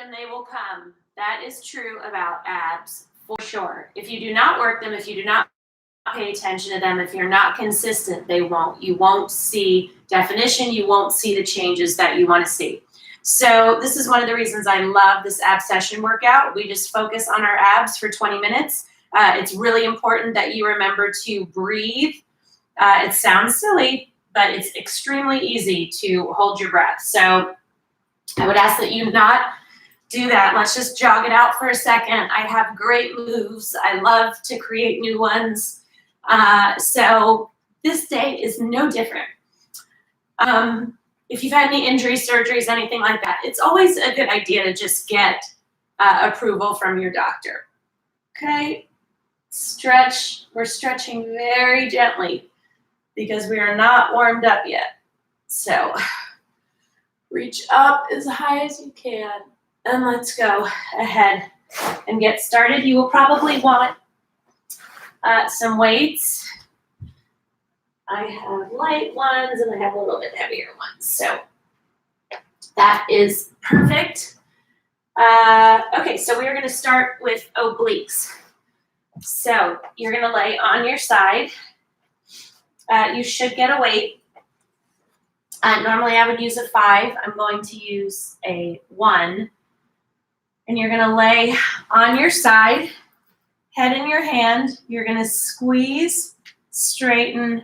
them, they will come. That is true about abs for sure. If you do not work them, if you do not pay attention to them, if you're not consistent, they won't. You won't see definition. You won't see the changes that you want to see. So this is one of the reasons I love this Absession workout. We just focus on our abs for 20 minutes. It's really important that you remember to breathe. It sounds silly, but it's extremely easy to hold your breath. So I would ask that you not do that. Let's just jog it out for a second. I have great moves. I love to create new ones. So this day is no different. If you've had any injuries, surgeries, anything like that, it's always a good idea to just get approval from your doctor. Okay, stretch. We're stretching very gently because we are not warmed up yet. So reach up as high as you can, and let's go ahead and get started. You will probably want some weights. I have light ones and I have a little bit heavier ones. So that is perfect. Okay, so we are going to start with obliques. So you're going to lay on your side. You should get a weight. Normally I would use a 5. I'm going to use a 1. And you're going to lay on your side, head in your hand. You're going to squeeze, straighten.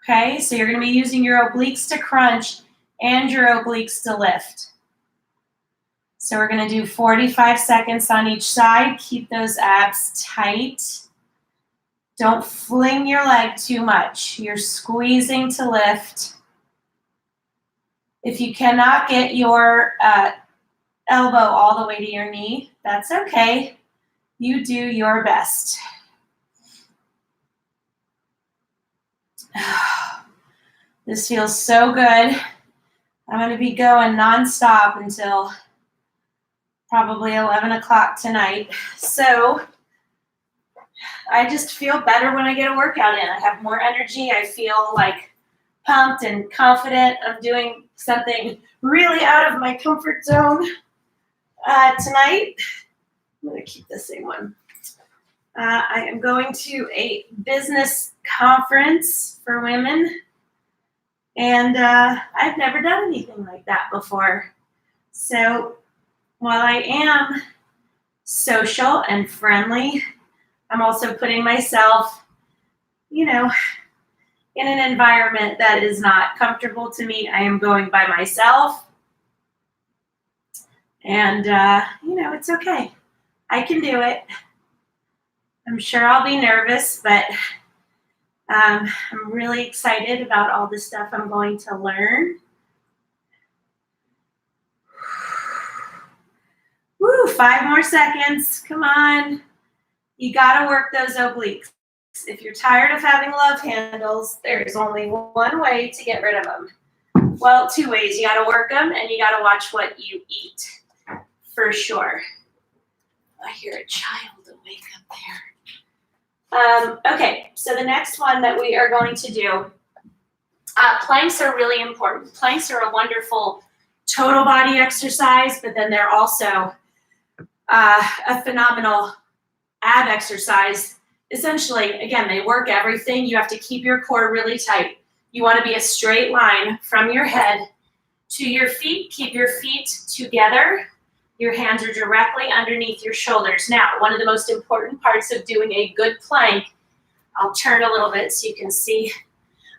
Okay, so you're going to be using your obliques to crunch and your obliques to lift. So we're going to do 45 seconds on each side. Keep those abs tight. Don't fling your leg too much. You're squeezing to lift. If you cannot get your elbow all the way to your knee, that's okay. You do your best. This feels so good. I'm going to be going nonstop until probably 11 o'clock tonight. So I just feel better when I get a workout in. I have more energy. I feel like pumped and confident. I'm doing something really out of my comfort zone tonight. I'm going to keep the same one. I am going to a business conference for women, and I've never done anything like that before. So while I am social and friendly, I'm also putting myself, in an environment that is not comfortable to me. I am going by myself, and it's okay. I can do it. I'm sure I'll be nervous, but I'm really excited about all the stuff I'm going to learn. Woo, 5 more seconds. Come on. You got to work those obliques. If you're tired of having love handles, there's only one way to get rid of them. Well, 2 ways. You got to work them, and you got to watch what you eat, for sure. I hear a child awake up there. Okay, so the next one that we are going to do, planks are really important. Planks are a wonderful total body exercise, but then they're also a phenomenal ab exercise. Essentially, again, they work everything. You have to keep your core really tight. You want to be a straight line from your head to your feet. Keep your feet together. Your hands are directly underneath your shoulders. Now, one of the most important parts of doing a good plank, I'll turn a little bit so you can see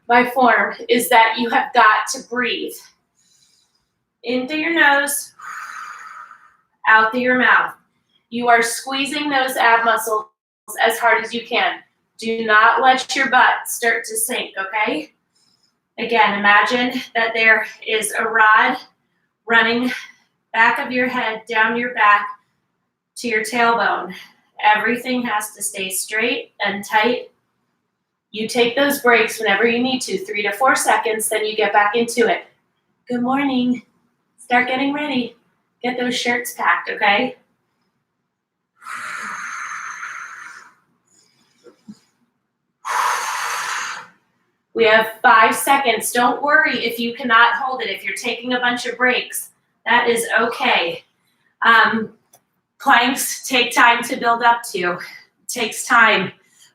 my form, is that you have got to breathe. In through your nose, out through your mouth. You are squeezing those ab muscles as hard as you can. Do not let your butt start to sink, okay? Again, imagine that there is a rod running back of your head, down your back to your tailbone. Everything has to stay straight and tight. You take those breaks whenever you need to, 3 to 4 seconds, then you get back into it. Good morning. Start getting ready. Get those shirts packed, okay? We have 5 seconds. Don't worry if you cannot hold it, if you're taking a bunch of breaks. That is okay. Planks take time to build up to. It takes time.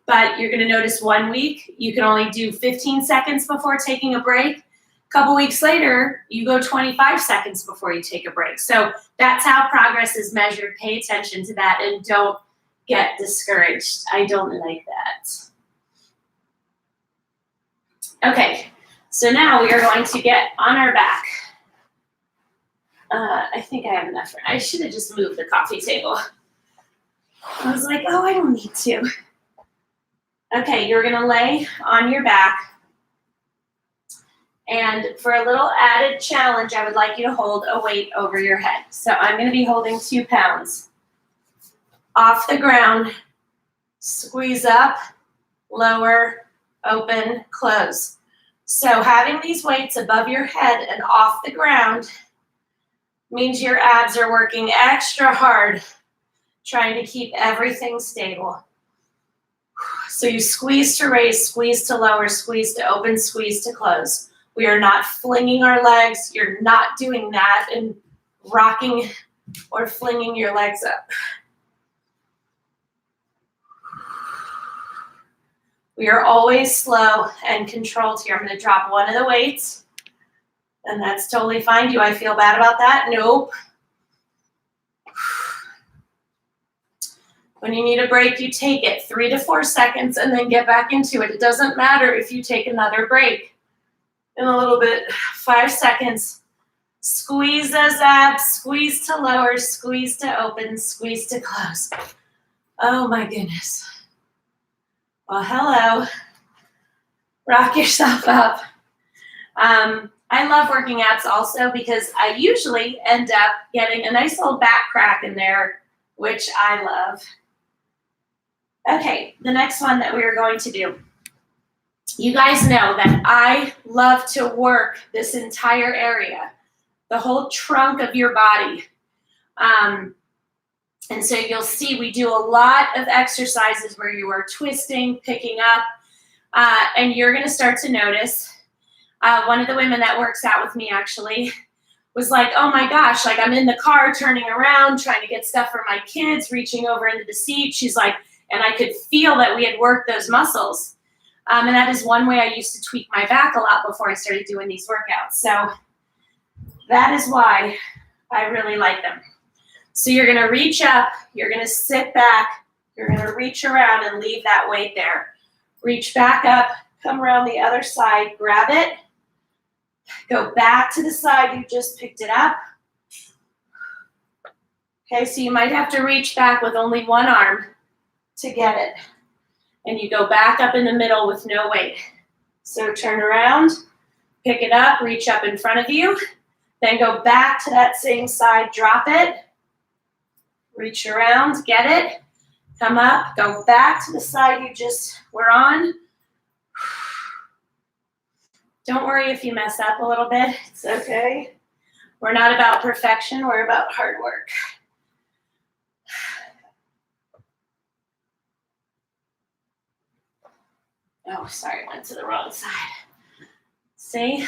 But you're going to notice 1 week, you can only do 15 seconds before taking a break. A couple weeks later, you go 25 seconds before you take a break. So that's how progress is measured. Pay attention to that and don't get discouraged. I don't like that. Okay, so now we are going to get on our back. I think I have enough. I should have just moved the coffee table. I was like, oh, I don't need to. Okay, you're gonna lay on your back. And for a little added challenge, I would like you to hold a weight over your head. So I'm gonna be holding 2 pounds. Off the ground, squeeze up, lower, open, close. So having these weights above your head and off the ground means your abs are working extra hard, trying to keep everything stable. So you squeeze to raise, squeeze to lower, squeeze to open, squeeze to close. We are not flinging our legs. You're not doing that and rocking or flinging your legs up. We are always slow and controlled here. I'm going to drop one of the weights, and that's totally fine. Do I feel bad about that? Nope. When you need a break, you take it 3 to 4 seconds and then get back into it. It doesn't matter if you take another break in a little bit. 5 seconds. Squeeze those abs, squeeze to lower, squeeze to open, squeeze to close. Oh my goodness. Well, hello. Rock yourself up. I love working abs also because I usually end up getting a nice little back crack in there, which I love. Okay, the next one that we are going to do. You guys know that I love to work this entire area, the whole trunk of your body. And so you'll see we do a lot of exercises where you are twisting, picking up, and you're going to start to notice. One of the women that works out with me actually was like, oh my gosh, like I'm in the car turning around, trying to get stuff for my kids, reaching over into the seat. She's like, and I could feel that we had worked those muscles. And that is one way I used to tweak my back a lot before I started doing these workouts. So that is why I really like them. So you're going to reach up, you're going to sit back, you're going to reach around and leave that weight there. Reach back up, come around the other side, grab it, go back to the side you just picked it up. Okay, so you might have to reach back with only one arm to get it. And you go back up in the middle with no weight. So turn around, pick it up, reach up in front of you, then go back to that same side, drop it, reach around, get it, come up, go back to the side you just were on. Don't worry if you mess up a little bit, it's okay. We're not about perfection, we're about hard work. Oh, sorry, I went to the wrong side. See?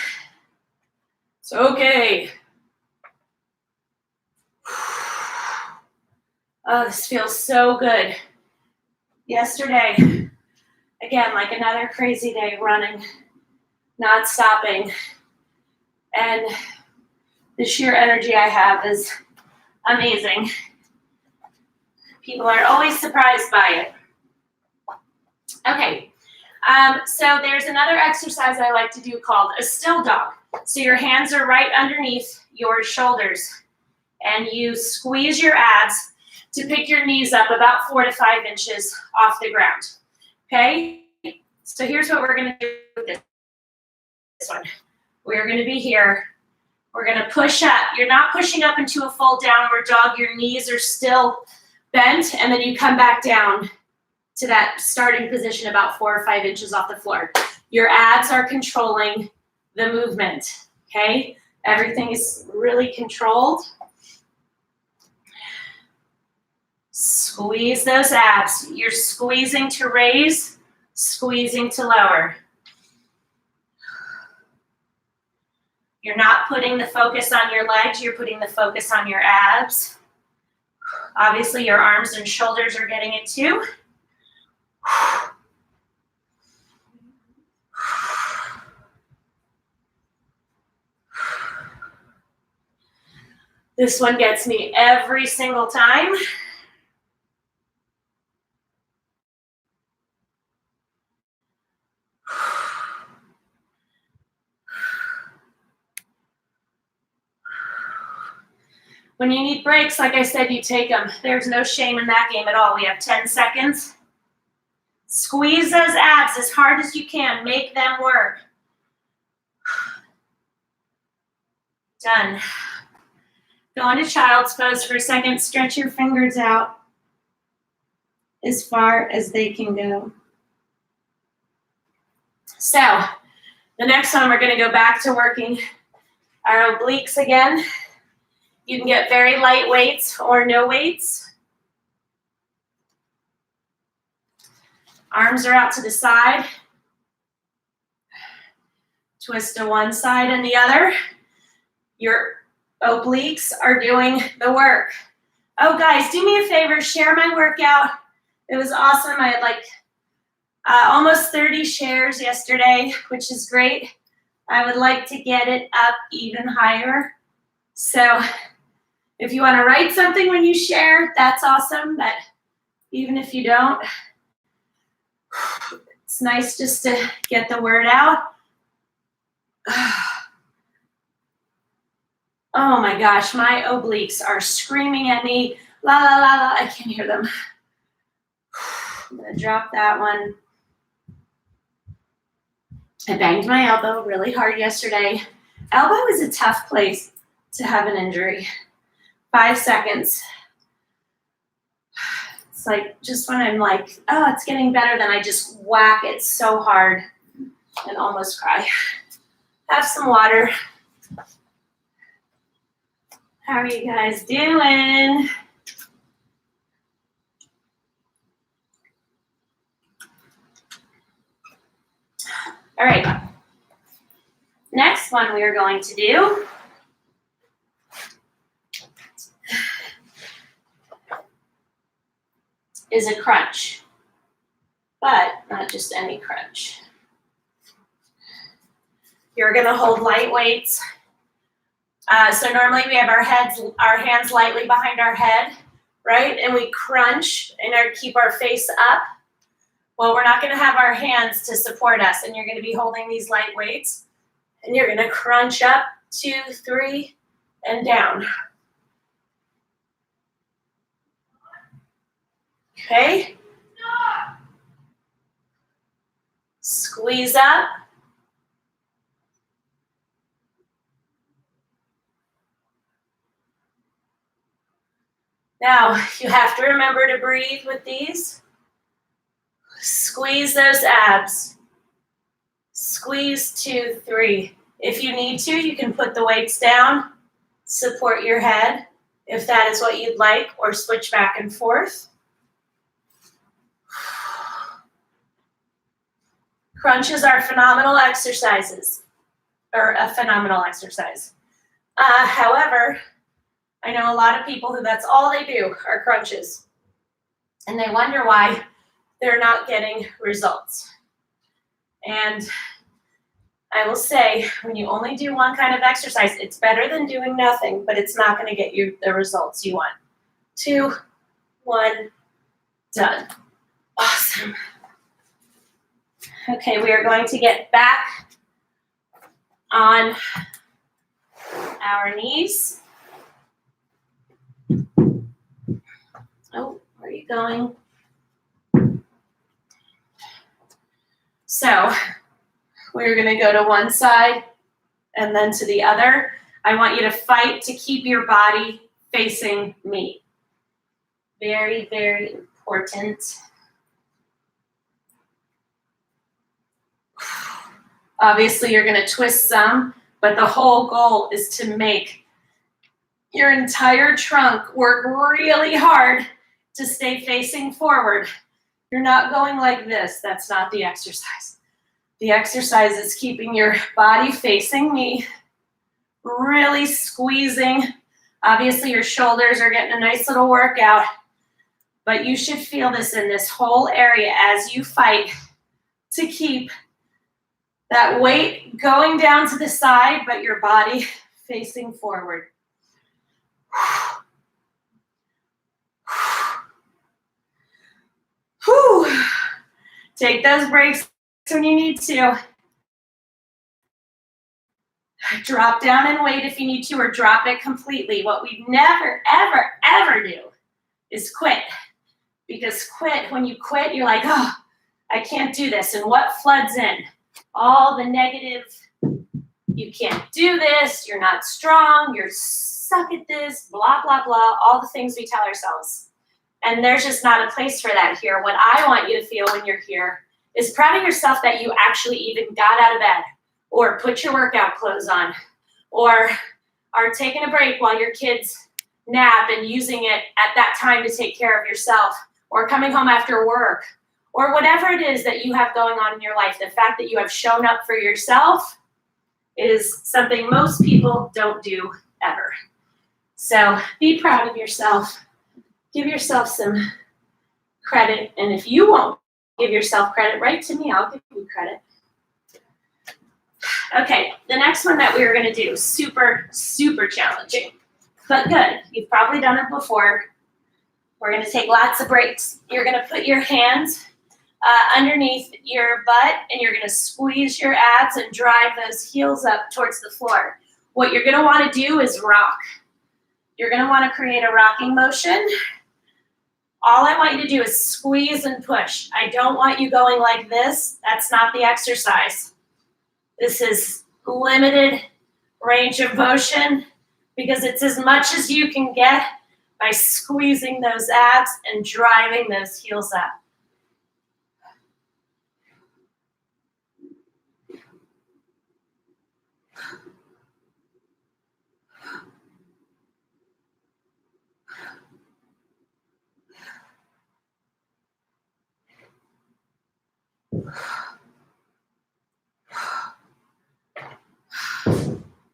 It's okay. Oh, this feels so good. Yesterday, again, like another crazy day running, not stopping. And the sheer energy I have is amazing. People are always surprised by it. Okay. So there's another exercise I like to do called a still dog. So your hands are right underneath your shoulders and you squeeze your abs to pick your knees up about 4 to 5 inches off the ground. Okay? So here's what we're going to do with this one. We're going to be here. We're going to push up. You're not pushing up into a full downward dog. Your knees are still bent and then you come back down to that starting position about 4 or 5 inches off the floor. Your abs are controlling the movement, okay? Everything is really controlled. Squeeze those abs. You're squeezing to raise, squeezing to lower. You're not putting the focus on your legs, you're putting the focus on your abs. Obviously, your arms and shoulders are getting it too. This one gets me every single time. When you need breaks, like I said, you take them. There's no shame in that game at all. We have 10 seconds. Squeeze those abs as hard as you can. Make them work. Done. Go into child's pose for a second. Stretch your fingers out as far as they can go. So, the next one, we're going to go back to working our obliques again. You can get very light weights or no weights. Arms are out to the side. Twist to one side and the other. Your obliques are doing the work. Oh, guys, do me a favor. Share my workout. It was awesome. I had like almost 30 shares yesterday, which is great. I would like to get it up even higher. So if you want to write something when you share, that's awesome. But even if you don't, it's nice just to get the word out. Oh my gosh, my obliques are screaming at me. La, la, la, la. I can't hear them. I'm going to drop that one. I banged my elbow really hard yesterday. Elbow is a tough place to have an injury. 5 seconds. It's like just when I'm like, oh, it's getting better, then I just whack it so hard and almost cry. Have some water. How are you guys doing? All right. Next one we are going to do is a crunch, but not just any crunch. You're going to hold light weights. So normally we have our hands lightly behind our head, right? And we crunch and keep our face up. Well, we're not going to have our hands to support us, and you're going to be holding these light weights, and you're going to crunch up, 2, 3, and down. Okay? Squeeze up. Now, you have to remember to breathe with these. Squeeze those abs. Squeeze 2, 3. If you need to, you can put the weights down, support your head, if that is what you'd like, or switch back and forth. Crunches are phenomenal exercises, or a phenomenal exercise. However, I know a lot of people who that's all they do are crunches, and they wonder why they're not getting results. And I will say, when you only do one kind of exercise, it's better than doing nothing, but it's not going to get you the results you want. 2, 1, done. Awesome. Okay, we are going to get back on our knees. Oh, where are you going? So we're going to go to one side and then to the other. I want you to fight to keep your body facing me. Very, very important. Obviously, you're going to twist some, but the whole goal is to make your entire trunk work really hard to stay facing forward. You're not going like this. That's not the exercise. The exercise is keeping your body facing me, really squeezing Obviously, your shoulders are getting a nice little workout, but you should feel this in this whole area as you fight to keep that weight going down to the side, but your body facing forward. Whew. Take those breaks when you need to. Drop down in weight if you need to, or drop it completely. What we never, ever, ever do is quit. Because when you quit, you're like, oh, I can't do this. And what floods in? All the negative, you can't do this, you're not strong, you're suck at this, blah, blah, blah, all the things we tell ourselves. And there's just not a place for that here. What I want you to feel when you're here is proud of yourself that you actually even got out of bed, or put your workout clothes on, or are taking a break while your kids nap and using it at that time to take care of yourself, or coming home after work, or whatever it is that you have going on in your life. The fact that you have shown up for yourself is something most people don't do ever. So be proud of yourself. Give yourself some credit. And if you won't give yourself credit, write to me. I'll give you credit. Okay, the next one that we are going to do, super, super challenging, but good. You've probably done it before. We're going to take lots of breaks. You're going to put your hands underneath your butt, and you're going to squeeze your abs and drive those heels up towards the floor. What you're going to want to do is rock. You're going to want to create a rocking motion. All I want you to do is squeeze and push. I don't want you going like this. That's not the exercise. This is limited range of motion because it's as much as you can get by squeezing those abs and driving those heels up.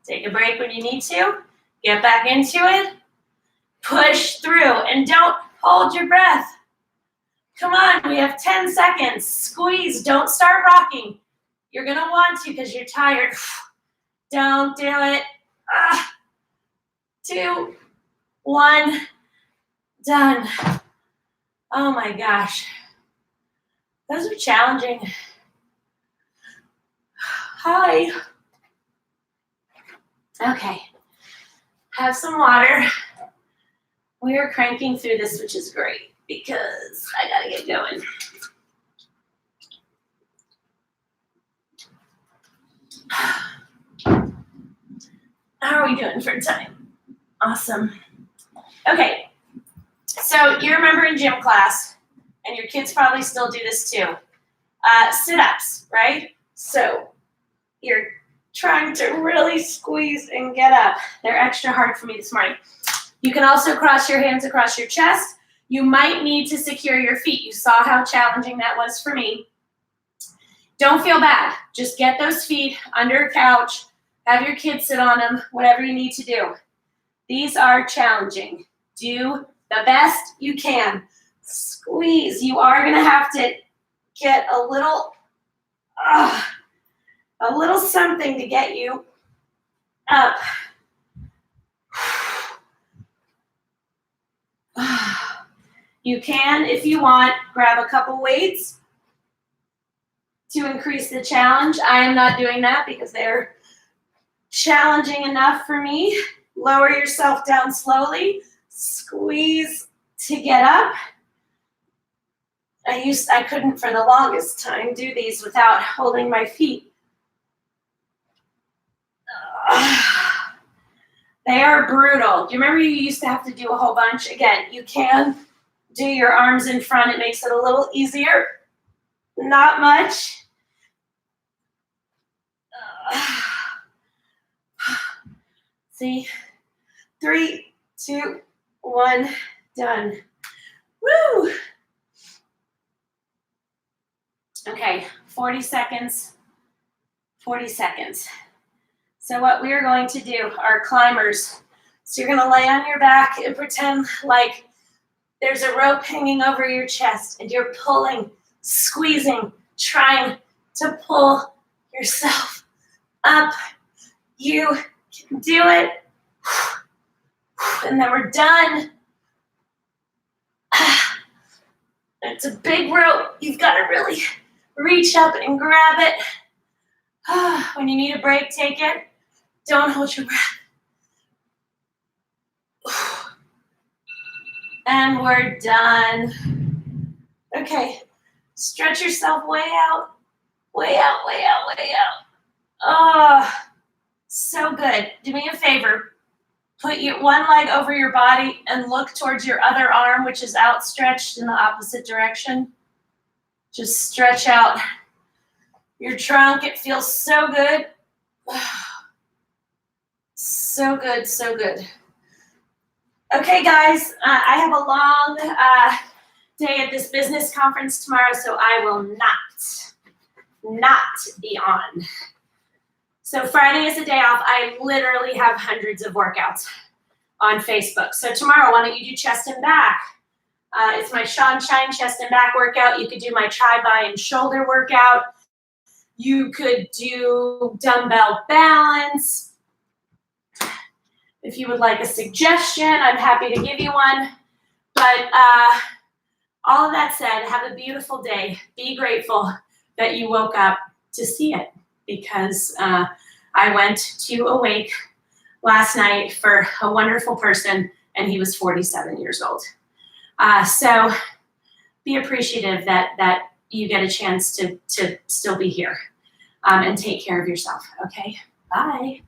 Take a break when you need to. Get back into it. Push through and don't hold your breath. Come on, we have 10 seconds. Squeeze, don't start rocking. You're gonna want to because you're tired. Don't do it. 2, 1, done. Oh my gosh. Those are challenging. Hi. Okay. Have some water. We are cranking through this, which is great because I gotta get going. How are we doing for time? Awesome. Okay. So you remember in gym class, and your kids probably still do this too, sit-ups, right? So you're trying to really squeeze and get up. They're extra hard for me this morning. You can also cross your hands across your chest. You might need to secure your feet. You saw how challenging that was for me. Don't feel bad. Just get those feet under a couch. Have your kids sit on them, whatever you need to do. These are challenging. Do the best you can. Squeeze. You are going to have to get a little something to get you up. You can, if you want, grab a couple weights to increase the challenge. I am not doing that because they're challenging enough for me. Lower yourself down slowly. Squeeze to get up. I couldn't for the longest time do these without holding my feet. They are brutal. Do you remember you used to have to do a whole bunch? Again, you can do your arms in front. It makes it a little easier. Not much. See? 3, 2, 1, done. Woo! Okay, 40 seconds. 40 seconds. So what we are going to do are climbers. So you're gonna lay on your back and pretend like there's a rope hanging over your chest and you're pulling, squeezing, trying to pull yourself up. You can do it. And then we're done. It's a big rope. You've got to really reach up and grab it. When you need a break, take it. Don't hold your breath. And we're done. Okay, stretch yourself way out, way out, way out, way out. Oh, so good. Do me a favor. Put your one leg over your body and look towards your other arm, which is outstretched in the opposite direction. Just stretch out your trunk. It feels so good. So good, so good. Okay, guys, I have a long day at this business conference tomorrow, so I will not be on. So Friday is a day off. I literally have hundreds of workouts on Facebook. So tomorrow, why don't you do chest and back? It's my Sean Shine chest and back workout. You could do my tri-bi and shoulder workout. You could do dumbbell balance. If you would like a suggestion, I'm happy to give you one. But all of that said, have a beautiful day. Be grateful that you woke up to see it, because I went to a wake last night for a wonderful person, and he was 47 years old. So be appreciative that you get a chance to still be here, and take care of yourself, okay? Bye.